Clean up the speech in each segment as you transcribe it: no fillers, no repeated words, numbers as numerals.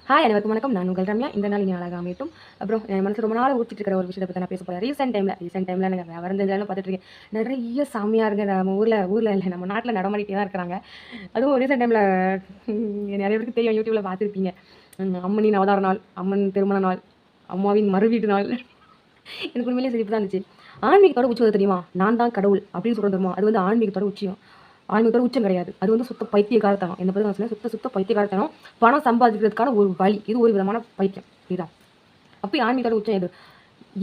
Hi அனைவருக்கும் வணக்கம். நான் உங்கள் ரம்யா. இந்த நாள் இனி அழகாக அமையட்டும். அப்புறம் என் மனசு ரொம்ப நாள் ஊற்றிட்டு இருக்கிற ஒரு விஷயத்தை பற்றி நான் பேச போகிறேன். ரீசெண்ட் டைமில் எனக்கு விவரம் தெரிஞ்சாலும் பார்த்துட்டு இருக்கேன். நிறைய சாமியாருங்க நம்ம ஊரில் இல்லை, நம்ம நாட்டில் நடமாடிட்டே தான் இருக்கிறாங்க. அதுவும் ரீசெண்ட் டைமில் நிறைய பேருக்கு தெரியும், யூடியூப்பில் பார்த்துருப்பீங்க. அம்மனின் அவதார நாள், அம்மன் திருமண நாள், அம்மாவின் மறுவீட்டு நாள். எனக்கு உண்மையிலேயே சிரிப்பு தான் இருந்துச்சு. ஆன்மீகத்தோட உச்சம் தெரியுமா? நான் தான் கடவுள் அப்படின்னு சொல்கிறது தெரியுமா? அது வந்து ஆன்மீகத்தோட உச்சியம். ஆன்மீகத்தோட உச்சம் கிடையாது. அது வந்து சுத்த பைத்தியக்காரத்தனம். என்ன பத்தி நான் சொன்னேன், சுத்த பைத்தியக்காரத்தனம். பணம் சம்பாதிக்கிறதுக்கான ஒரு வழி. இது ஒரு விதமான பைத்தியம். இதுதான். அப்போ ஆன்மீகத்தோட உச்சம் எது?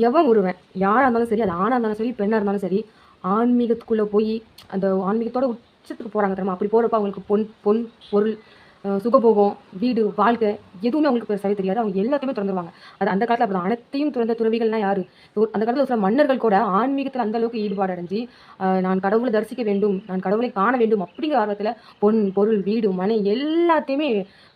எவன் ஒருவன் யாராக இருந்தாலும் சரி, அது ஆணாக இருந்தாலும் சரி, பெண்ணாக இருந்தாலும் சரி, ஆன்மீகத்துக்குள்ளே போய் அந்த ஆன்மீகத்தோட உச்சத்துக்கு போகிறாங்க தெரியுமா? அப்படி போகிறப்ப அவங்களுக்கு பொன் பொருள், சுகபோகம், வீடு, வாழ்க்கை எதுவுமே அவங்களுக்கு பெருசாகவே தெரியாது. அவங்க எல்லாத்தையுமே திறந்துருவாங்க. அது அந்த காலத்தில் அப்படி அனைத்தையும் திறந்த துறவிகள்லாம் யாரு? அந்த காலத்தில் சில மன்னர்கள் கூட ஆன்மீகத்தில் அந்த அளவுக்கு ஈடுபாடு அடைஞ்சு, நான் கடவுளை தரிசிக்க வேண்டும், நான் கடவுளை காண வேண்டும் அப்படிங்கிற ஆர்வத்தில் பொருள், வீடு, மனை எல்லாத்தையுமே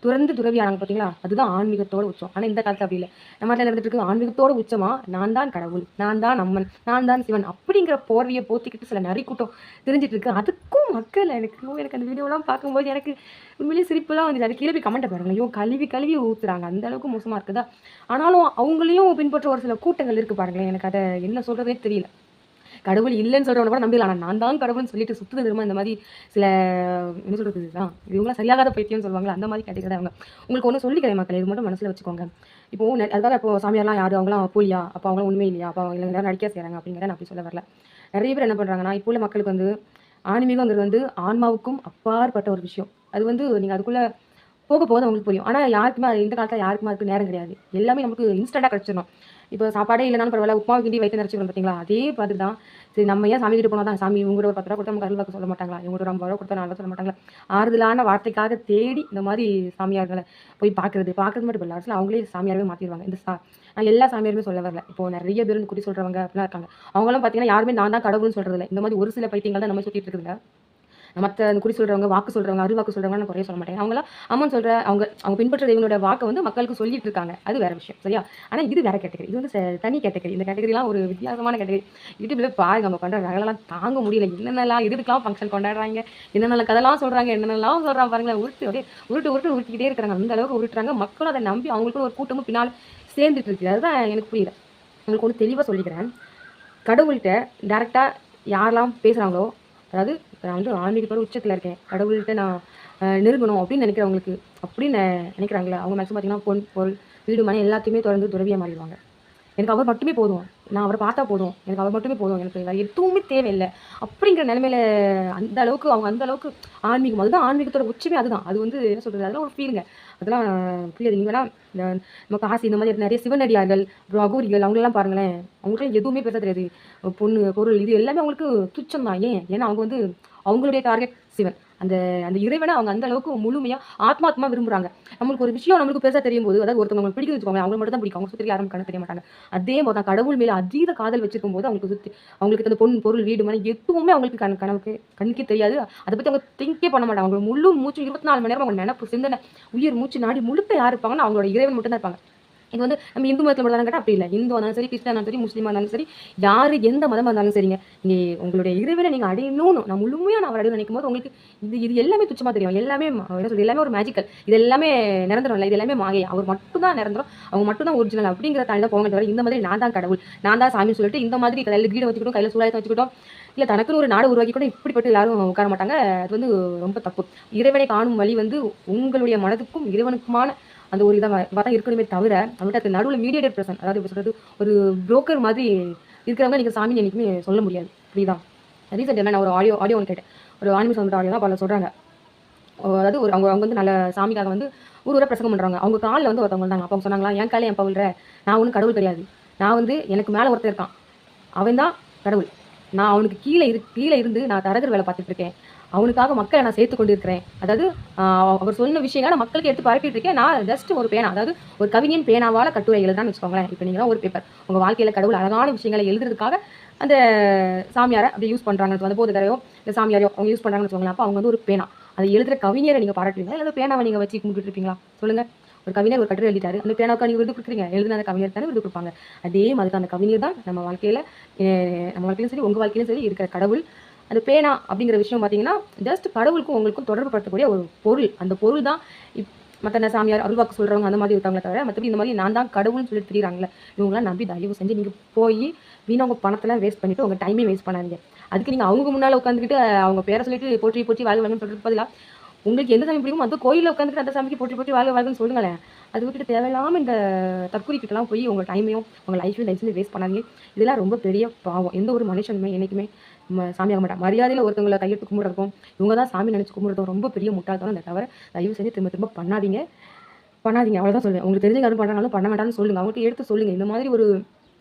துறந்து துறவியானாங்க. பார்த்தீங்களா? அதுதான் ஆன்மீகத்தோட உச்சம். ஆனால் இந்த காலத்தில் அப்படி இல்லை. நம்ம நாட்டில் நடந்துட்டு இருக்கு ஆன்மீகத்தோட உச்சமா நான் தான் கடவுள், நான் தான் அம்மன், நான் தான் சிவன் அப்படிங்கிற போர்வையை போத்திக்கிட்டு சில நரி கூட்டம் தெரிஞ்சிட்டு இருக்கு. அதுக்கும் மக்கள் எனக்கு அந்த வீடியோலாம் பார்க்கும்போது எனக்கு உண்மையிலேயே சிரிப்பு தான் வந்துச்சு. அது கீழே போய் கமெண்ட்டை பாருங்களேன். ஐயோ, கழுவி ஊத்துறாங்க. அந்த அளவுக்கு மோசமா இருக்குதா? ஆனாலும் அவங்களையும் பின்பற்ற ஒரு சில கூட்டங்கள் இருக்கு பாருங்களேன். எனக்கு அதை என்ன சொல்றதே தெரியல. கடவுள் இல்லைன்னு சொல்றவங்க கூட நம்பிடலாம். ஆனால் நான் தான் கடவுள்னு சொல்லிட்டு சுத்துது திரும்ப இந்த மாதிரி சில என்ன சொல்றது இதுதான் இவங்களாம் சரியாகாத பைத்தியம்னு சொல்லுவாங்களா, அந்த மாதிரி கேட்டகரி அவங்க. உங்களுக்கு ஒன்று சொல்லிக்கிறேன் மக்கள், இது மட்டும் மனசில் வச்சுக்கோங்க. இப்போ அதுக்காக இப்போ சாமியார்லாம் யாரு, அவங்களாம் போலியா, அப்போ அவங்களாம் உண்மை இல்லையா, அப்போ அவங்க எல்லாரும் நடிக்க செய்கிறாங்க அப்படிங்கிறத நான் அப்படி சொல்ல வரல. நிறைய பேர் என்ன பண்ணுறாங்கன்னா, இப்போ உள்ள மக்களுக்கு வந்து ஆன்மீகங்கிறது வந்து ஆன்மாவுக்கும் அப்பாற்பட்ட ஒரு விஷயம். அது வந்து நீங்கள் அதுக்குள்ளே போக போக அவங்களுக்கு புரியும். ஆனால் யாருக்குமே அது இந்த காலத்தில் யாருக்குமே அதுக்கு நேரம் கிடையாது. எல்லாமே நமக்கு இன்ஸ்டண்ட்டாக கிடச்சிடணும். இப்போ சாப்பாடே இல்லைனாலும் பரவாயில்ல, உப்புமாவை கிண்டி வயிற்று நிறச்சிக்கணும் பார்த்தீங்களா? அதே பார்த்து தான் சரி, நம்ம ஏன் சாமி கிட்ட போனால் தான் சாமி இவங்க ஒரு 10 ரூபா கொடுத்தா நமக்கு அருள் வாக்கு சொல்ல மாட்டாங்களா, இவங்க ஒரு 50 ரூபா கொடுத்தா 4 சொல்ல மாட்டாங்களா? ஆறுதலான வார்த்தைக்காக தேடி இந்த மாதிரி சாமியார்களை போய் பார்க்கறது மட்டும் இல்லை, அரசில் அவங்களே சாமியாரவே மாற்றிடுவாங்க. நான் எல்லா சாமியாருமே சொல்ல வரல. இப்போ நிறைய பேர் இந்த குறி சொல்கிறவங்க அப்படிலாம் இருக்காங்க. அவங்களாம் பார்த்தீங்கன்னா யாருமே நான் தான் கடவுள்னு சொல்கிறது இல்லை. இந்த மாதிரி ஒரு சில பைத்தியங்கள் தான் நம்ம சுற்றிட்டு இருக்குதுங்க. மற்ற அந்த குறி சொல்கிறவங்க, வாக்கு சொல்கிறவங்க, அருள்வாக்கு சொல்கிறவங்க நான் குறைய சொல்ல மாட்டேன். அவங்களாம் அம்மன் சொல்கிற அவங்க பின்பற்ற இவங்களோட வாக்கை வந்து மக்களுக்கு சொல்லிட்டு இருக்காங்க. அது வேற விஷயம், சரியா? ஆனால் இது வேற கேட்டகரி. இது வந்து தனி கேட்டகரி. இந்த கேட்டகரிலாம் ஒரு வித்தியாசமான கேட்டகரி. யூடியூப்ல பாருங்க, அவங்க பண்ணுற ரகலெல்லாம் தாங்க முடியல. என்னென்னலாம் இதுக்கெல்லாம் ஃபங்க்ஷன் கொண்டாடுறாங்க, என்னென்ன கதெல்லாம் சொல்கிறாங்க, என்னென்னலாம் சொல்கிறாங்க பாருங்களேன். உருட்டிக்கிட்டே இருக்கிறாங்க. அந்த அளவுக்கு உருட்டுறாங்க. மக்களும் அதை நம்பி அவங்களுக்கும் ஒரு கூட்டமும் பின்னால் சேர்ந்துட்டு இருக்குது. அதுதான் எனக்கு புரியல. உங்களுக்கு ஒன்று தெளிவாக சொல்லிக்கிறேன். கடவுள்கிட்ட டேரெக்டாக யாரெல்லாம் பேசுகிறாங்களோ, அதாவது நான் வந்து ஆன்மீகத்தோட உச்சத்தில் இருக்கேன், கடவுள்கிட்ட நான் நெருங்கணும் அப்படின்னு நினைக்கிறவங்களுக்கு, அப்படின்னு நினைக்கிறாங்களே, அவங்க மேக்ஸிமம் பார்த்தீங்கன்னா பொருள், வீடு, மனை எல்லாத்தையுமே தொடர்ந்து துறவியாக மாறிடுவாங்க. எனக்கு அவர் மட்டுமே போதும், நான் அவரை பார்த்தா போதும், எனக்கு அவர் மட்டுமே போதும், எனக்கு வேறு எதுவுமே தேவையில்லை அப்படிங்கிற நிலைமையில அவங்க அந்த அளவுக்கு ஆன்மீகம், அதுதான் ஆன்மீகத்தோட உச்சமே. அதுதான் அது வந்து என்ன சொல்கிறது, அதெல்லாம் ஒரு ஃபீலுங்க. அதெல்லாம் புரியாது. நீங்கள் வேணால் இந்த நம்ம காசி இந்த மாதிரி நிறைய சிவனடியார்கள், அப்புறம் அகோரிகள், அவங்களெல்லாம் பாருங்களேன். அவங்களுக்குலாம் எதுவுமே பேச தெரியாது. பொண்ணு, பொருள், இது எல்லாமே அவங்களுக்கு துச்சம் தான். ஏன்னா அவங்க வந்து அவங்களுடைய டார்கெட் சிவன். அந்த அந்த இறைவனை அவங்க அந்த அளவுக்கு முழுமையாக ஆத்மாத்மா விரும்புகிறாங்க. நம்மளுக்கு ஒரு விஷயம் நம்மளுக்கு பெருசாக தெரியும் போது, அதாவது ஒருத்தவங்களுக்கு பிடிக்குன்னு வச்சுக்கோங்க, அவங்க மட்டும் தான் பிடிக்கும், அவங்க சுற்றி யாரும் கண்ணு தெரிய மாட்டாங்க. அதே மாதிரி தான் கடவுள் மேலே அதீத காதல் வச்சிருக்கும் போது அவங்களுக்கு அந்த பொருள், வீடு, மனை எதுவுமே அவங்களுக்கு கண்ணுக்கே தெரியாது. அதை பற்றி அவங்க திங்கே பண்ண மாட்டாங்க. அவங்க முழு மூச்சு 24 மணி நேரம் அவங்க நினைப்பு, சிந்தனை, உயிர் மூச்சு, நாடி முழுக்க யார் இருப்பாங்கன்னா அவங்களோட இறைவன் மட்டும் தான் இருப்பாங்க. இது வந்து நம்ம இந்து மதத்தில் மட்டும் தான் கேட்டால் அப்படி இல்லை. இந்துவாக இருந்தாலும் சரி, கிறிஸ்டினாக இருந்தாலும் சரி, முஸ்லீமாக இருந்தாலும் சரி, யார் எந்த மதமாக இருந்தாலும் சரிங்க, நீங்கள் உங்களுடைய இறைவனை நீங்கள் அடையணும்னு நான் முழுமையாக நான் அடையணும்னு நினைக்கும் போது உங்களுக்கு இது எல்லாமே துச்சமாக தெரியும். எல்லாமே என்ன சொல்றது, எல்லாமே ஒரு மேஜிக்கல். இது எல்லாமே நிரந்தரம் இல்லை, இது எல்லாமே மாயை. அவர் மட்டும் தான் நிரந்தரம், அவங்க மட்டும் தான் ஒரிஜினல் அப்படிங்கிற தாண்டி தான் போங்க. தவிர இந்த மாதிரி நான் தான் கடவுள், நான் தான் சாமின்னு சொல்லிட்டு இந்த மாதிரி கையில் கீழே வச்சுக்கிட்டோம், கையில் சூழாயத்தை வச்சுக்கிட்டோம், இல்லை தனக்குன்னு ஒரு நாடு உருவாக்கி கூட இப்படிப்பட்டு யாரும் உட்கார மாட்டாங்க. அது வந்து ரொம்ப தப்பு. இறைவனை காணும் வழி வந்து உங்களுடைய மனதுக்கும் இறைவனுக்குமான அந்த ஒரு இதாக தான் இருக்கணுமே தவிர, அவங்கள்ட்ட நடுவில் மீடியேட்டர் பர்சன், அதாவது இப்போ சொல்கிறது ஒரு புரோக்கர் மாதிரி இருக்கிறவங்க நீங்கள் சாமின்னு என்றைக்குமே சொல்ல முடியாது. புரியுதா? ரீசெண்ட் என்ன நான் ஒரு ஆடியோ ஒன்று கேட்டேன். ஒரு ஆன்மீக சம்பந்த ஆடியோ தான். அப்போ சொல்கிறாங்க, அதாவது அவங்க வந்து நல்ல சாமிக்காக வந்து ஊரை பிரசங்கம் பண்ணுறாங்க. அவங்க காலில் வந்து ஒருத்தவங்க வந்தாங்க. அப்போ அவங்க சொன்னாங்களா, என் காலையில் என் பவுல்ற, நான் ஒன்றும் கடவுள் கிடையாது, நான் வந்து எனக்கு மேலே ஒருத்தர் இருக்கான், அவன் தான் கடவுள், நான் அவனுக்கு கீழே இருந்து நான் தரகர் வேலை பார்த்துட்டு இருக்கேன், அவனுக்காக மக்களை நான் சேர்த்து கொண்டு இருக்கிறேன். அதாவது அவர் சொன்ன விஷயங்களை நான் மக்களுக்கு எடுத்து பரப்பிட்டு இருக்கேன். நான் ஜஸ்ட் ஒரு பேனா, அதாவது ஒரு கவிஞன் பேனாவால் கட்டுரை எழுதுறான்னு வச்சுக்கோங்களேன். இப்போ நீங்கள் தான் ஒரு பேப்பர், உங்கள் வாழ்க்கையில் கடவுள் அழகான விஷயங்களை எழுதுறதுக்காக அந்த சாமியாரை அப்படி யூஸ் பண்ணுறாங்க, அந்த போதகரையோ இந்த சாமியாரையோ அவங்க யூஸ் பண்ணுறாங்கன்னு வச்சுக்கோங்களேன். அப்போ அவங்க வந்து ஒரு பேனா, அதை எழுதுகிற கவிஞரை நீங்கள் பாராட்டுவீங்களா, இல்லை பேனாவை நீங்கள் வச்சு கும்பிட்டு இருப்பீங்களா? சொல்லுங்கள். ஒரு கவிஞர் ஒரு கட்டுரை எழுதிட்டாரு, அந்த பேனாவுக்கு நீங்கள் விருது கொடுக்குறீங்க, எழுதுன அந்த கவிஞர் தானே விருது கொடுப்பாங்க. அதே மாதிரி தான் அந்த கவிஞர் தான் நம்ம வாழ்க்கையிலும் சரி, உங்கள் வாழ்க்கையிலும் சரி இருக்கிற கடவுள். அந்த பேனா அப்படிங்கிற விஷயம் பார்த்தீங்கன்னா, ஜஸ்ட் கடவுளுக்கும் உங்களுக்கும் தொடர்பு படுத்தக்கூடிய ஒரு பொருள். அந்த பொருள் தான் மற்ற சாமியார் அருள்வாக்கு சொல்கிறவங்க அந்த மாதிரி இருக்காங்களே தவிர மற்றபடி இந்த மாதிரி நான் தான் கடவுள்னு சொல்லிட்டு தெரியுறாங்களே இவங்களாம் நம்பி தயவு செஞ்சு நீங்கள் போய் வீணா உங்கள் பணத்தெல்லாம் வேஸ்ட் பண்ணிவிட்டு உங்கள் டைமே வேஸ்ட் பண்ணாதீங்க. அதுக்கு நீங்கள் அவங்க முன்னால் உட்காந்துக்கிட்டு அவங்க பேரை சொல்லிட்டு போற்றி போற்றி வாழ்க வாழ்கன்னு சொல்கிறது பதிலாக உங்களுக்கு எந்த சாமி பிடிக்குமோ அந்த கோயிலில் உட்காந்துட்டு அந்த சாமிக்கு போற்றி போற்றி வாழ்க வாழ்கன்னு சொல்லுங்களேன். அது விட்டுட்டு தேவையில்லாமல் இந்த தற்கொலைக்கிட்டலாம் போய் உங்கள் டைமையும் உங்கள் லைஃபையும் வேஸ்ட் பண்ணாதீங்க. இதெல்லாம் ரொம்ப பெரிய பாவம். எந்த ஒரு மனுஷனுமே என்றைக்குமே சாமியாக மாட்டாங்க. மரியாதையில் ஒருத்தவங்களை கையெடுத்து கும்பிட்றதும் இவங்க தான் சாமி நினச்சி கும்பிட்றதும் ரொம்ப பெரிய முட்டாள்தான். அந்த தவிர தயவு செஞ்சு திரும்ப திரும்ப பண்ணாதீங்க. அவ்வளோதான் சொல்லுவேன். உங்களுக்கு தெரிஞ்ச யாரும் பண்ணுறாங்களும் பண்ண வேண்டாம்னு சொல்லுங்கள். அவங்களுக்கு எடுத்து சொல்லுங்கள். இந்த மாதிரி ஒரு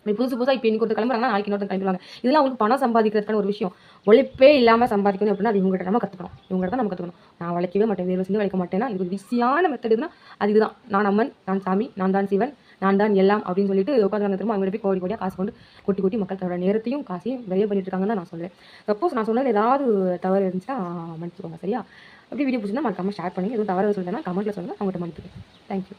புதுசு புதுசாக இப்போ இன்னைக்கு ஒருத்தர் கிளம்புறாங்கன்னா நாளைக்கு இன்னொருத்தர் கிளம்பிடுவாங்க. இதெல்லாம் அவங்களுக்கு பணம் சம்பாதிக்கிறதுக்கான ஒரு விஷயம். உழைப்பே இல்லாமல் சம்பாதிக்கணும் அப்படின்னா அது இவங்ககிட்ட நம்ம கற்றுக்கணும். இவங்ககிட்ட தான் நம்ம கற்றுக்கணும். நான் உழைக்கவே மாட்டேன், வேறு செஞ்சு உழைக்க மாட்டேன்னா இது ஒரு ஈஸியான மெத்தட் இதுனா அது இதுதான். நான் அம்மன், நான் சாமி, நான் தான் சிவன், நான் தான் எல்லாம் அப்படின்னு சொல்லிட்டு உட்காந்து திரும்ப அவங்க போய் கோடி கோடியாக காசு கொண்டு கொட்டி கொட்டி மக்கள் தன்னோட நேரத்தையும் காசையும் வெளியே பண்ணிட்டு இருக்காங்கன்னு தான் நான் சொல்லுவேன். சப்போஸ் நான் சொன்னது ஏதாவது தவறு இருந்துச்சுன்னா மன்னிச்சுக்கோங்க. சரியா? அப்படி வீடியோ பிடிச்சிருந்தா மறக்காம ஷேர் பண்ணி எதுவும் தவறு சொல்லுன்னா கமெண்ட்டில் சொல்லுங்கள். அவங்கள்ட்ட மன்னிச்சுக்கேன். தேங்க்யூ.